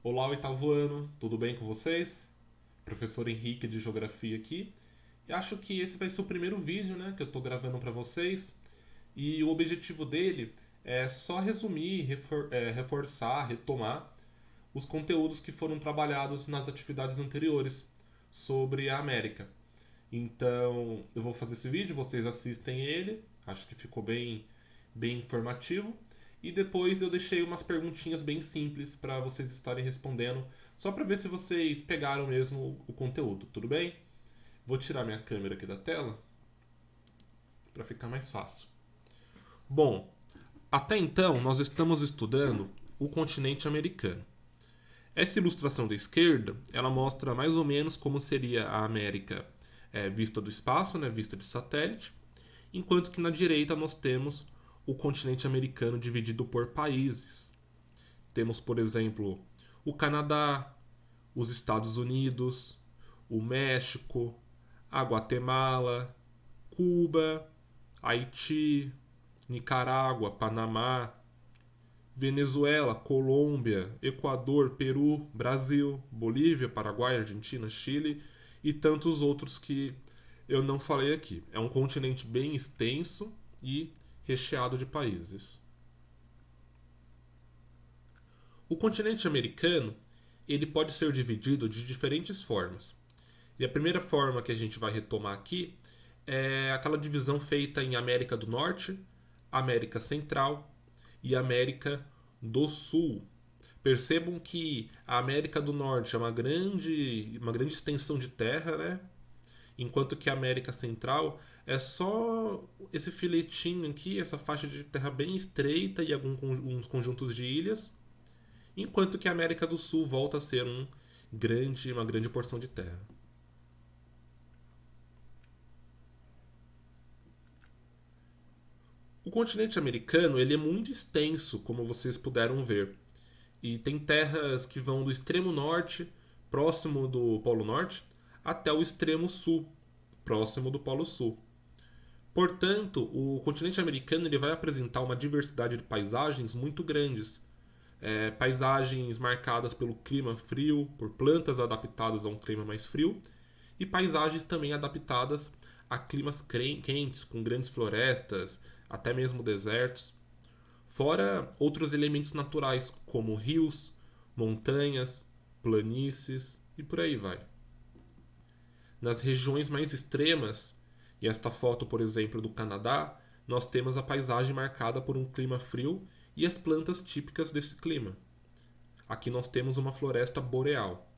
Olá, oitavo ano, tudo bem com vocês? Professor Henrique de Geografia aqui. E acho que esse vai ser o primeiro vídeo, né, que eu estou gravando para vocês. E o objetivo dele é só resumir, reforçar, retomar os conteúdos que foram trabalhados nas atividades anteriores sobre a América. Então, eu vou fazer esse vídeo, vocês assistem ele, acho que ficou bem informativo. E depois eu deixei umas perguntinhas bem simples para vocês estarem respondendo, só para ver se vocês pegaram mesmo o conteúdo, tudo bem? Vou tirar minha câmera aqui da tela para ficar mais fácil. Bom, até então nós estamos estudando o continente americano. Essa ilustração da esquerda, ela mostra mais ou menos como seria a América vista do espaço, né, vista de satélite, enquanto que na direita nós temos o continente americano dividido por países. Temos, por exemplo, o Canadá, os Estados Unidos, o México, a Guatemala, Cuba, Haiti, Nicarágua, Panamá, Venezuela, Colômbia, Equador, Peru, Brasil, Bolívia, Paraguai, Argentina, Chile e tantos outros que eu não falei aqui. É um continente bem extenso e recheado de países. O continente americano, ele pode ser dividido de diferentes formas. E a primeira forma que a gente vai retomar aqui é aquela divisão feita em América do Norte, América Central e América do Sul. Percebam que a América do Norte é uma grande extensão de terra, né? Enquanto que a América Central é só esse filetinho aqui, essa faixa de terra bem estreita e alguns conjuntos de ilhas, enquanto que a América do Sul volta a ser uma grande porção de terra. O continente americano ele é muito extenso, como vocês puderam ver, e tem terras que vão do extremo norte, próximo do Polo Norte, até o extremo sul, próximo do Polo Sul. Portanto, o continente americano ele vai apresentar uma diversidade de paisagens muito grandes. Paisagens marcadas pelo clima frio, por plantas adaptadas a um clima mais frio, e paisagens também adaptadas a climas quentes, com grandes florestas, até mesmo desertos. Fora outros elementos naturais, como rios, montanhas, planícies e por aí vai. Nas regiões mais extremas, e esta foto, por exemplo, do Canadá, nós temos a paisagem marcada por um clima frio e as plantas típicas desse clima. Aqui nós temos uma floresta boreal.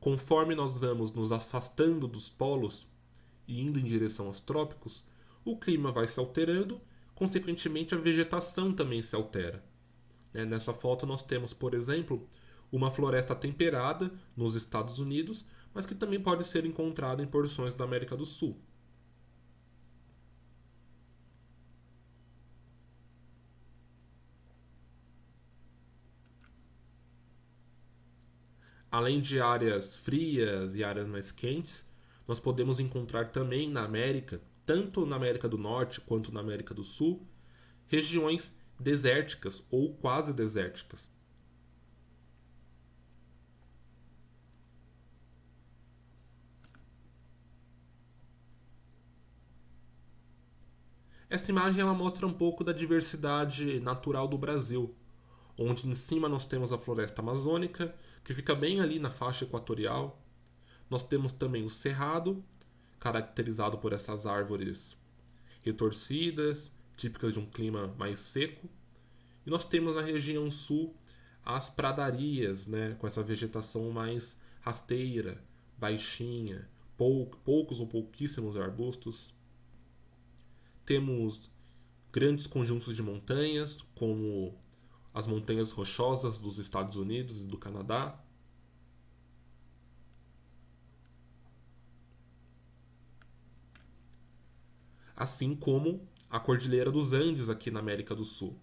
Conforme nós vamos nos afastando dos polos e indo em direção aos trópicos, o clima vai se alterando, consequentemente a vegetação também se altera. Nessa foto nós temos, por exemplo, uma floresta temperada nos Estados Unidos, mas que também pode ser encontrada em porções da América do Sul. Além de áreas frias e áreas mais quentes, nós podemos encontrar também na América, tanto na América do Norte quanto na América do Sul, regiões desérticas ou quase desérticas. Essa imagem ela mostra um pouco da diversidade natural do Brasil, onde em cima nós temos a floresta amazônica, que fica bem ali na faixa equatorial. Nós temos também o cerrado, caracterizado por essas árvores retorcidas, típicas de um clima mais seco. E nós temos na região sul as pradarias, né, com essa vegetação mais rasteira, baixinha, poucos ou pouquíssimos arbustos. Temos grandes conjuntos de montanhas, como as montanhas rochosas dos Estados Unidos e do Canadá. Assim como a Cordilheira dos Andes aqui na América do Sul.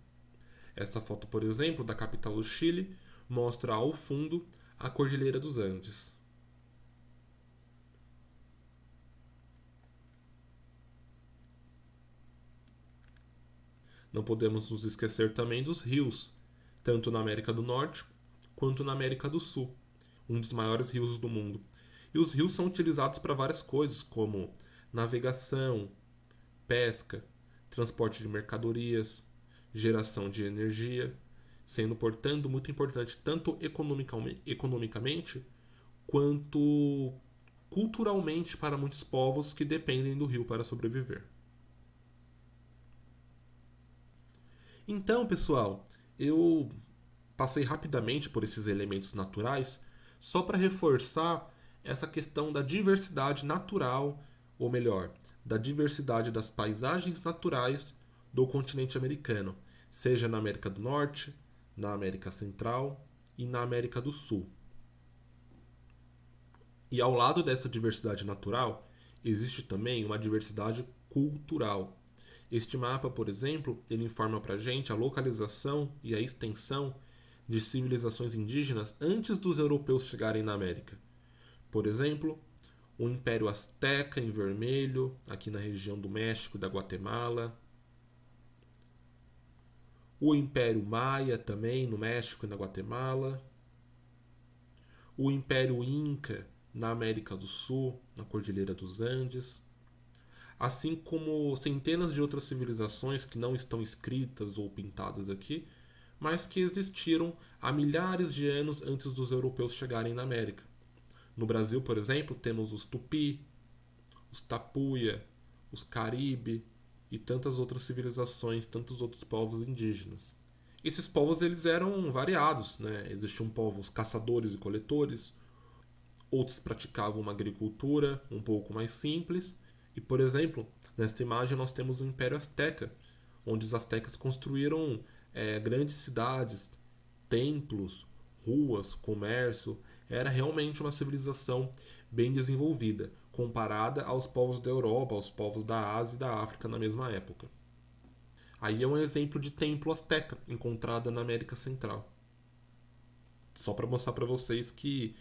Esta foto, por exemplo, da capital do Chile, mostra ao fundo a Cordilheira dos Andes. Não podemos nos esquecer também dos rios, tanto na América do Norte quanto na América do Sul, um dos maiores rios do mundo. E os rios são utilizados para várias coisas, como navegação, pesca, transporte de mercadorias, geração de energia, sendo, portanto, muito importante tanto economicamente quanto culturalmente para muitos povos que dependem do rio para sobreviver. Então, pessoal, eu passei rapidamente por esses elementos naturais só para reforçar essa questão da diversidade natural, ou melhor, da diversidade das paisagens naturais do continente americano, seja na América do Norte, na América Central e na América do Sul. E ao lado dessa diversidade natural, existe também uma diversidade cultural. Este mapa, por exemplo, ele informa para a gente a localização e a extensão de civilizações indígenas antes dos europeus chegarem na América. Por exemplo, o Império Azteca em vermelho, aqui na região do México e da Guatemala. O Império Maia também no México e na Guatemala. O Império Inca na América do Sul, na Cordilheira dos Andes. Assim como centenas de outras civilizações que não estão escritas ou pintadas aqui, mas que existiram há milhares de anos antes dos europeus chegarem na América. No Brasil, por exemplo, temos os Tupi, os Tapuia, os Caribe e tantas outras civilizações, tantos outros povos indígenas. Esses povos eles eram variados, né? Existiam povos caçadores e coletores, outros praticavam uma agricultura um pouco mais simples. E, por exemplo, nesta imagem nós temos o Império Azteca, onde os astecas construíram grandes cidades, templos, ruas, comércio. Era realmente uma civilização bem desenvolvida, comparada aos povos da Europa, aos povos da Ásia e da África na mesma época. Aí é um exemplo de templo asteca encontrado na América Central. Só para mostrar para vocês que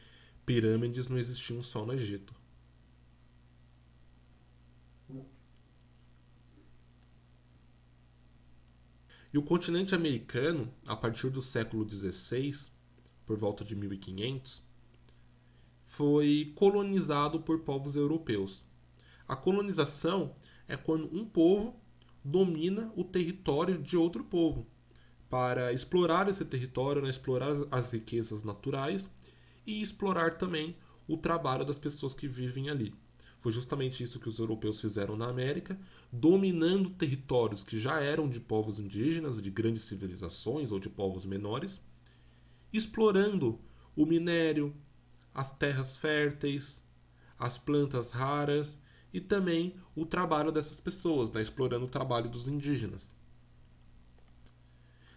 pirâmides não existiam só no Egito. E o continente americano, a partir do século XVI, por volta de 1500, foi colonizado por povos europeus. A colonização é quando um povo domina o território de outro povo para explorar esse território, né, explorar as riquezas naturais e explorar também o trabalho das pessoas que vivem ali. Foi justamente isso que os europeus fizeram na América, dominando territórios que já eram de povos indígenas, de grandes civilizações ou de povos menores, explorando o minério, as terras férteis, as plantas raras e também o trabalho dessas pessoas, né, explorando o trabalho dos indígenas.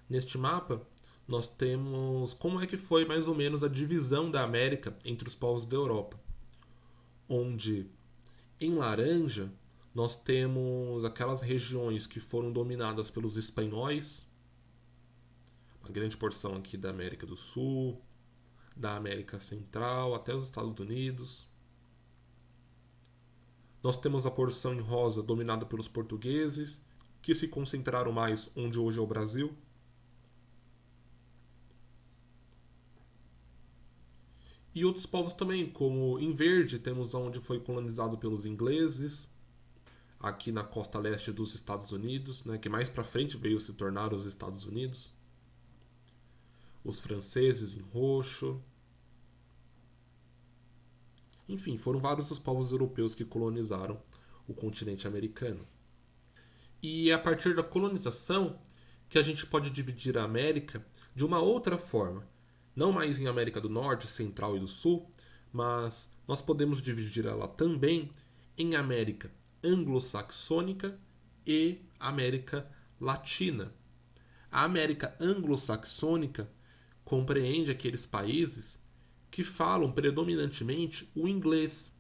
Neste mapa, nós temos como é que foi mais ou menos a divisão da América entre os povos da Europa, onde em laranja nós temos aquelas regiões que foram dominadas pelos espanhóis, uma grande porção aqui da América do Sul, da América Central, até os Estados Unidos. Nós temos a porção em rosa dominada pelos portugueses, que se concentraram mais onde hoje é o Brasil. E outros povos também, como em verde temos onde foi colonizado pelos ingleses, aqui na costa leste dos Estados Unidos, né, que mais para frente veio se tornar os Estados Unidos. Os franceses em roxo. Enfim, foram vários os povos europeus que colonizaram o continente americano. E é a partir da colonização que a gente pode dividir a América de uma outra forma. Não mais em América do Norte, Central e do Sul, mas nós podemos dividir ela também em América anglo-saxônica e América Latina. A América anglo-saxônica compreende aqueles países que falam predominantemente o inglês.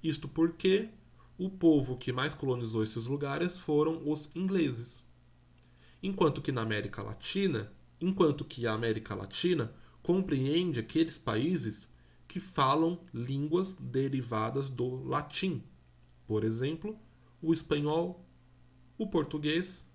Isto porque o povo que mais colonizou esses lugares foram os ingleses. Enquanto que a América Latina compreende aqueles países que falam línguas derivadas do latim. Por exemplo, o espanhol, o português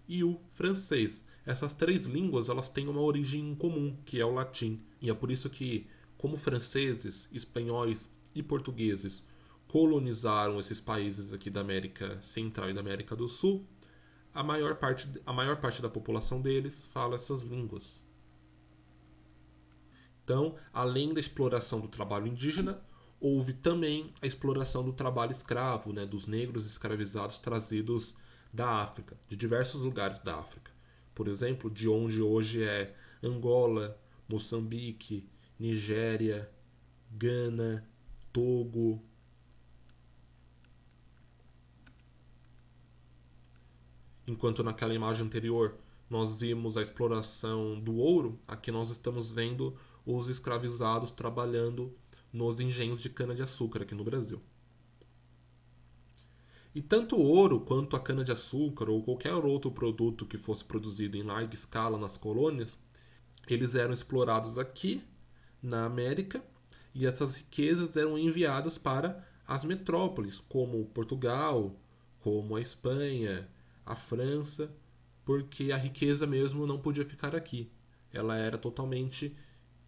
e o francês. Essas três línguas elas têm uma origem em comum, que é o latim. E é por isso que, como franceses, espanhóis e portugueses colonizaram esses países aqui da América Central e da América do Sul, a maior parte da população deles fala essas línguas. Então, além da exploração do trabalho indígena, houve também a exploração do trabalho escravo, né, dos negros escravizados trazidos da África, de diversos lugares da África. Por exemplo, de onde hoje é Angola, Moçambique, Nigéria, Gana, Togo. Enquanto naquela imagem anterior nós vimos a exploração do ouro, aqui nós estamos vendo os escravizados trabalhando nos engenhos de cana-de-açúcar aqui no Brasil. E tanto o ouro quanto a cana-de-açúcar ou qualquer outro produto que fosse produzido em larga escala nas colônias, eles eram explorados aqui na América e essas riquezas eram enviadas para as metrópoles, como Portugal, como a Espanha, a França, porque a riqueza mesmo não podia ficar aqui. Ela era totalmente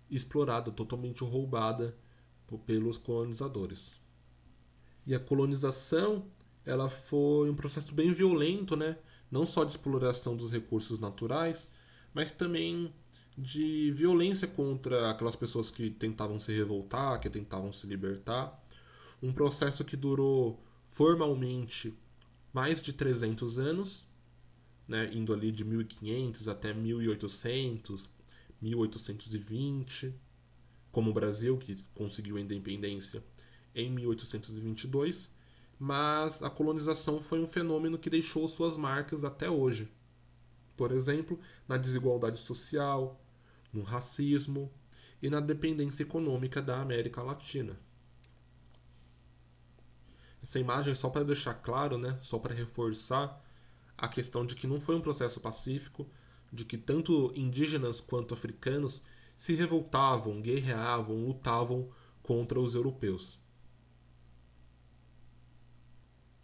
explorada, totalmente roubada pelos colonizadores. E a colonização, ela foi um processo bem violento, né? Não só de exploração dos recursos naturais, mas também de violência contra aquelas pessoas que tentavam se revoltar, que tentavam se libertar. Um processo que durou formalmente mais de 300 anos, né, indo ali de 1500 até 1800, 1820, como o Brasil, que conseguiu a independência em 1822, mas a colonização foi um fenômeno que deixou suas marcas até hoje. Por exemplo, na desigualdade social, no racismo e na dependência econômica da América Latina. Essa imagem é só para deixar claro, né, só para reforçar a questão de que não foi um processo pacífico, de que tanto indígenas quanto africanos se revoltavam, guerreavam, lutavam contra os europeus.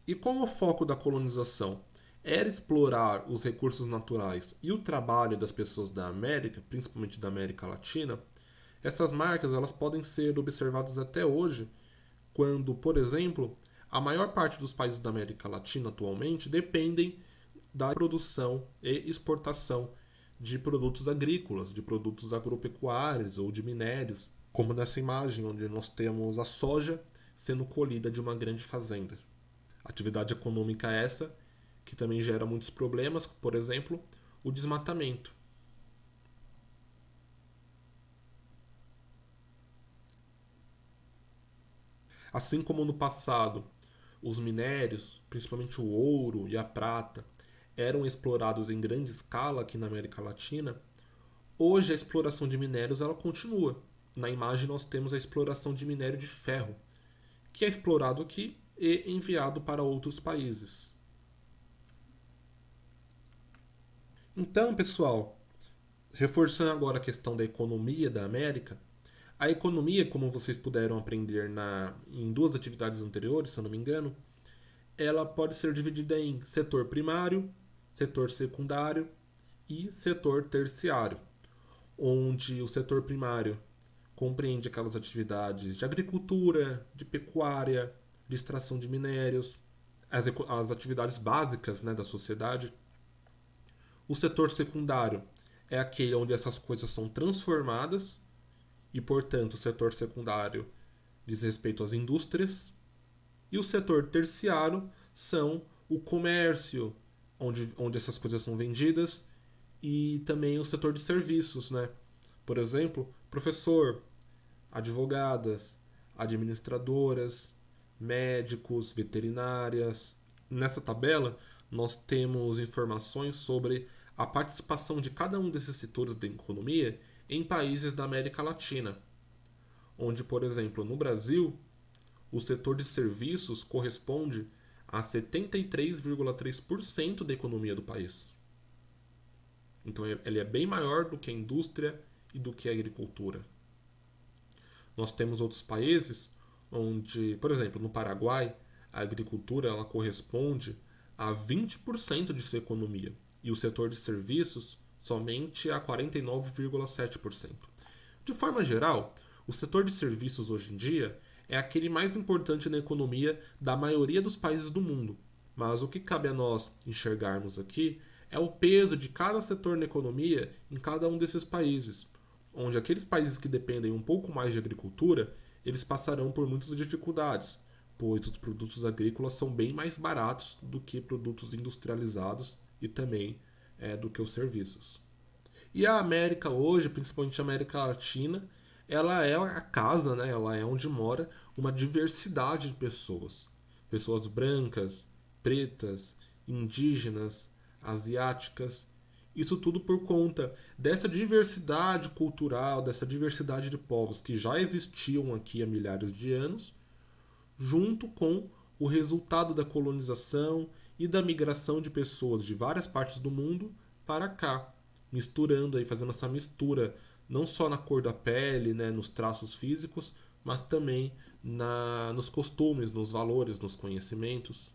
E como o foco da colonização era explorar os recursos naturais e o trabalho das pessoas da América, principalmente da América Latina, essas marcas elas podem ser observadas até hoje, quando, por exemplo, a maior parte dos países da América Latina atualmente dependem da produção e exportação de produtos agrícolas, de produtos agropecuários ou de minérios, como nessa imagem onde nós temos a soja sendo colhida de uma grande fazenda. Atividade econômica essa que também gera muitos problemas, por exemplo, o desmatamento. Assim como no passado os minérios, principalmente o ouro e a prata, eram explorados em grande escala aqui na América Latina, hoje a exploração de minérios ela continua. Na imagem nós temos a exploração de minério de ferro, que é explorado aqui e enviado para outros países. Então, pessoal, reforçando agora a questão da economia da América, a economia, como vocês puderam aprender em duas atividades anteriores, se eu não me engano, ela pode ser dividida em setor primário, setor secundário e setor terciário, onde o setor primário compreende aquelas atividades de agricultura, de pecuária, de extração de minérios, as atividades básicas, né, da sociedade. O setor secundário é aquele onde essas coisas são transformadas e, portanto, o setor secundário diz respeito às indústrias. E o setor terciário são o comércio, onde essas coisas são vendidas, e também o setor de serviços, né? Por exemplo, professor, advogadas, administradoras, médicos, veterinárias. Nessa tabela, nós temos informações sobre a participação de cada um desses setores da economia em países da América Latina, onde, por exemplo, no Brasil, o setor de serviços corresponde a 73,3% da economia do país. Então ele é bem maior do que a indústria e do que a agricultura. Nós temos outros países onde, por exemplo, no Paraguai, a agricultura ela corresponde a 20% de sua economia, e o setor de serviços somente a 49,7%. De forma geral, o setor de serviços hoje em dia é aquele mais importante na economia da maioria dos países do mundo. Mas o que cabe a nós enxergarmos aqui é o peso de cada setor na economia em cada um desses países, onde aqueles países que dependem um pouco mais de agricultura, eles passarão por muitas dificuldades, pois os produtos agrícolas são bem mais baratos do que produtos industrializados e também do que os serviços. E a América hoje, principalmente a América Latina, ela é a casa, né? Ela é onde mora uma diversidade de pessoas. Pessoas brancas, pretas, indígenas, asiáticas. Isso tudo por conta dessa diversidade cultural, dessa diversidade de povos que já existiam aqui há milhares de anos, junto com o resultado da colonização e da migração de pessoas de várias partes do mundo para cá, misturando aí, fazendo essa mistura não só na cor da pele, né, nos traços físicos, mas também nos costumes, nos valores, nos conhecimentos.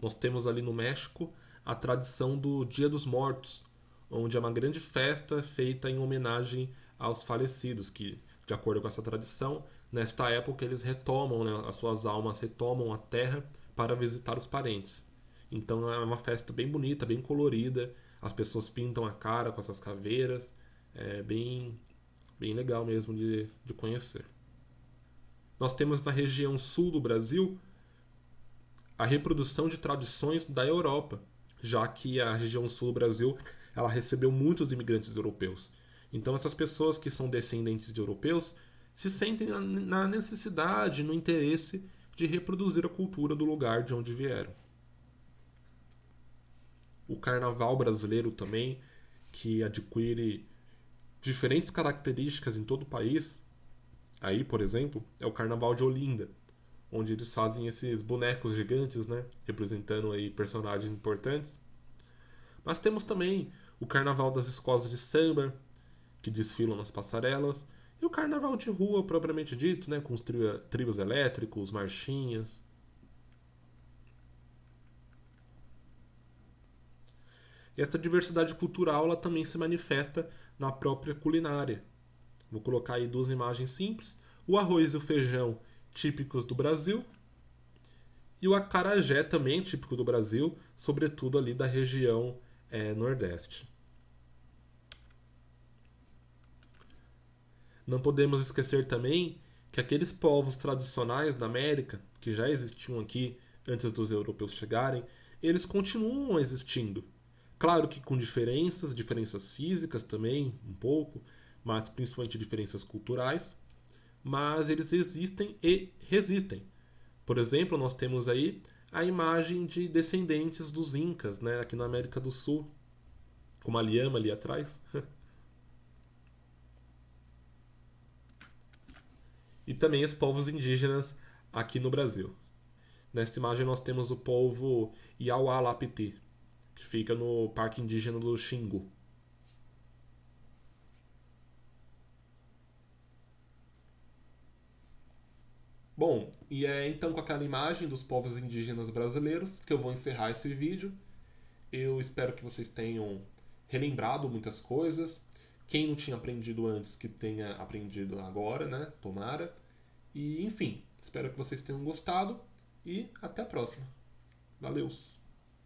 Nós temos ali no México a tradição do Dia dos Mortos, onde é uma grande festa feita em homenagem aos falecidos, que, de acordo com essa tradição, nesta época eles retomam, né, as suas almas retomam a terra para visitar os parentes. Então é uma festa bem bonita, bem colorida, as pessoas pintam a cara com essas caveiras, é bem legal mesmo de conhecer. Nós temos na região sul do Brasil a reprodução de tradições da Europa, já que a região sul do Brasil ela recebeu muitos imigrantes europeus. Então essas pessoas que são descendentes de europeus se sentem na necessidade, no interesse de reproduzir a cultura do lugar de onde vieram. O carnaval brasileiro também, que adquire diferentes características em todo o país. Aí, por exemplo, é o Carnaval de Olinda, onde eles fazem esses bonecos gigantes, né, representando aí personagens importantes. Mas temos também o Carnaval das escolas de samba, que desfilam nas passarelas, e o Carnaval de rua propriamente dito, né, com os trios elétricos, marchinhas. E essa diversidade cultural ela também se manifesta na própria culinária. Vou colocar aí duas imagens simples: o arroz e o feijão típicos do Brasil e o acarajé também típico do Brasil, sobretudo ali da região Nordeste. Não podemos esquecer também que aqueles povos tradicionais da América, que já existiam aqui antes dos europeus chegarem, eles continuam existindo. Claro que com diferenças físicas também, um pouco, mas principalmente diferenças culturais, mas eles existem e resistem. Por exemplo, nós temos aí a imagem de descendentes dos Incas, né, aqui na América do Sul, com uma lhama ali atrás. E também os povos indígenas aqui no Brasil. Nesta imagem nós temos o povo Iauá-Lapiti, que fica no Parque Indígena do Xingu. Bom, e é então com aquela imagem dos povos indígenas brasileiros que eu vou encerrar esse vídeo. Eu espero que vocês tenham relembrado muitas coisas. Quem não tinha aprendido antes, que tenha aprendido agora, né? Tomara. E, enfim, espero que vocês tenham gostado e até a próxima. Valeus!